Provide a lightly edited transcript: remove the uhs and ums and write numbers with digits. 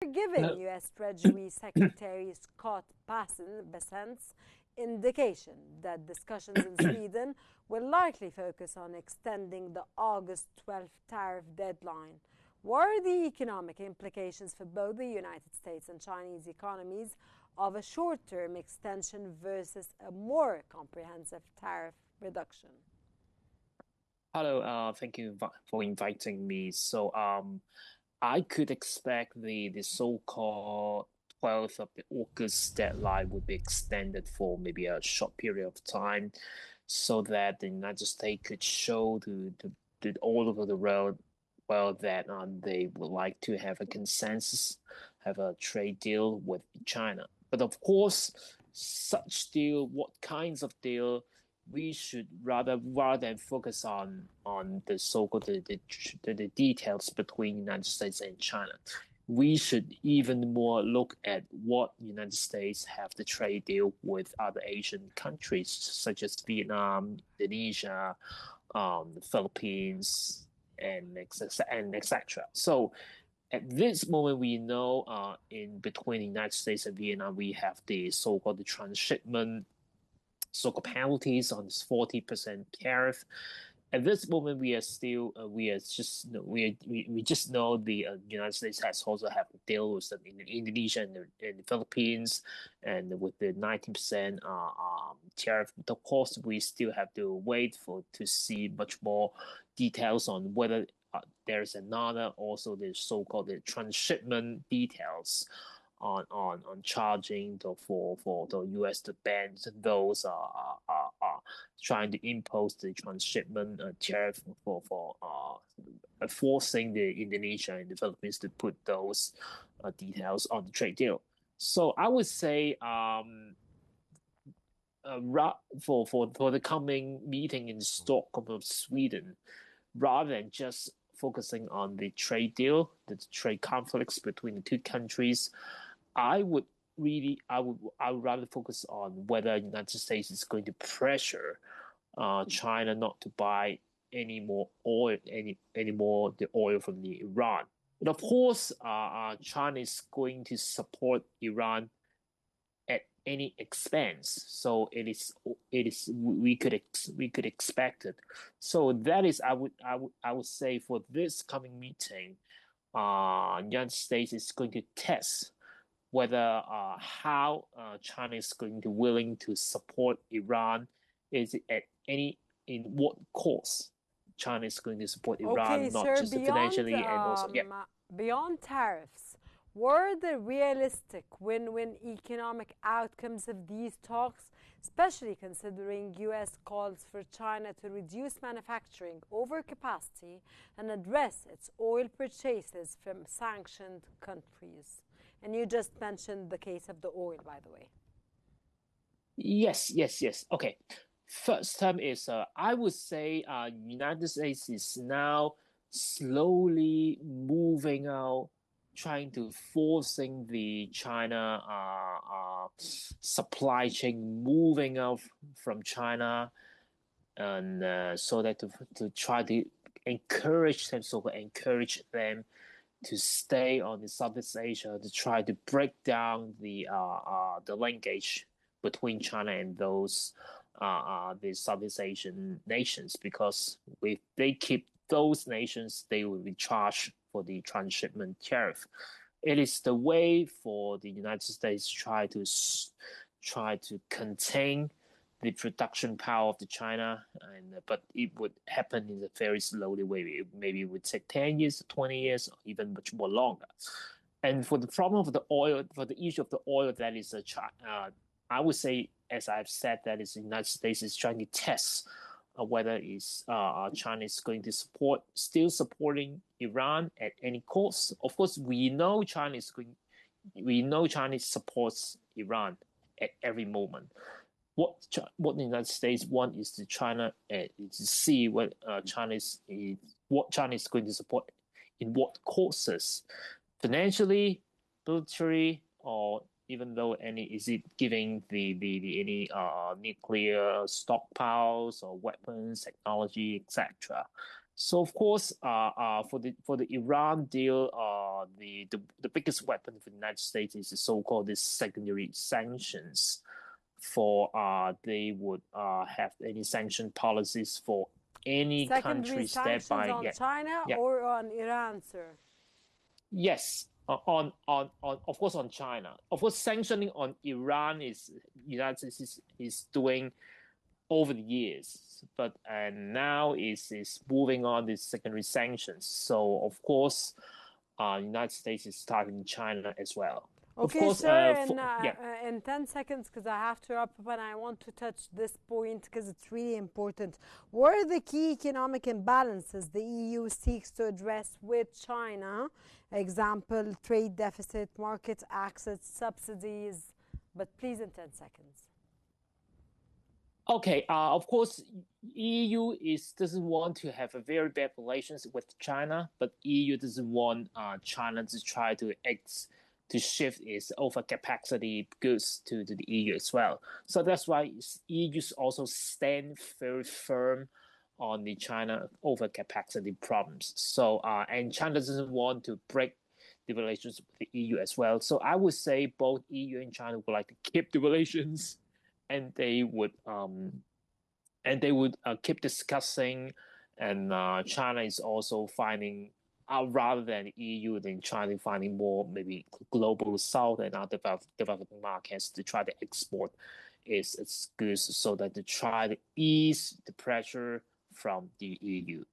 given U.S. Treasury Secretary Scott Bessent's indication that discussions in Sweden will likely focus on extending the August 12th tariff deadline. What are the economic implications for both the United States and Chinese economies of a short-term extension versus a more comprehensive tariff reduction? Hello, thank you for inviting me. I could expect the so-called 12th of the August deadline would be extended for maybe a short period of time, so that the United States could show to all over the world, well, that they would like to have a consensus, have a trade deal with China. But of course, such deal, what kinds of deal? We should rather than focus on the so-called the details between United States and China. We should even more look at what United States have the trade deal with other Asian countries such as Vietnam, Indonesia, the Philippines, and etc. So at this moment, we know in between the United States and Vietnam, we have the so-called the transshipment so-called penalties on this 40% tariff. At this moment, we just know the United States has also have to deal with them in Indonesia and the Philippines, and with the 19% tariff. Of course, we still have to wait for to see much more details on whether there's another also the so-called the transshipment details on charging for the U.S. to ban those trying to impose the transshipment tariff for forcing the Indonesia and the Philippines to put those details on the trade deal. So I would say for the coming meeting in Stockholm of Sweden, rather than just focusing on the trade deal, the trade conflicts between the two countries, I would rather focus on whether the United States is going to pressure China not to buy any more oil, any more the oil from the Iran. But of course, China is going to support Iran at any expense. So we could expect it. So that is I would say for this coming meeting, United States is going to test whether how China is going to willing to support Iran. Is it at any in what course China is going to support Okay, Iran, not sir, just financially and also yeah. beyond tariffs, what are the realistic win-win economic outcomes of these talks, especially considering U.S. calls for China to reduce manufacturing overcapacity and address its oil purchases from sanctioned countries? And you just mentioned the case of the oil, by the way. Yes. Okay. First term is I would say United States is now slowly moving out, trying to forcing the China supply chain moving out from China, and so that to try to encourage them to stay on the Southeast Asia, to try to break down the linkage between China and those the Southeast Asian nations, because if they keep those nations, they will be charged for the transshipment tariff. It is the way for the United States try to contain the production power of the China, and but it would happen in a very slowly way. Maybe it would take 10 years, 20 years, or even much more longer. And for the problem of the oil, for the issue of the oil, that is I would say, as I've said, that is the United States is trying to test whether is China is going to still supporting Iran at any cost. Of course, we know China supports Iran at every moment. What the United States want is to see what China is going to support in what courses, financially, military, or even though is it giving the any nuclear stockpiles or weapons technology, etc. So of course, for the Iran deal, the biggest weapon for the United States is the so-called this secondary sanctions. For they would have any sanction policies for any Secondary countries that sanctions by on China yeah or on Iran, sir? yes on of course on China. Of course, sanctioning on Iran is United States is doing over the years, but and now is moving on these secondary sanctions. So of course, United States is targeting China as well. Of Okay, course, sir, yeah. in 10 seconds, because I have to wrap up and I want to touch this point because it's really important. What are the key economic imbalances the EU seeks to address with China? Example, trade deficit, market access, subsidies, but please in 10 seconds. Okay, of course, EU is doesn't want to have a very bad relations with China, but EU doesn't want China to try to shift its overcapacity goods to the EU as well. So that's why EU also stand very firm on the China overcapacity problems. So and China doesn't want to break the relations with the EU as well. So I would say both EU and China would like to keep the relations, and they would keep discussing, and China is also finding rather than EU, then China finding more maybe global south and other developing markets to try to export its goods so that to try to ease the pressure from the EU.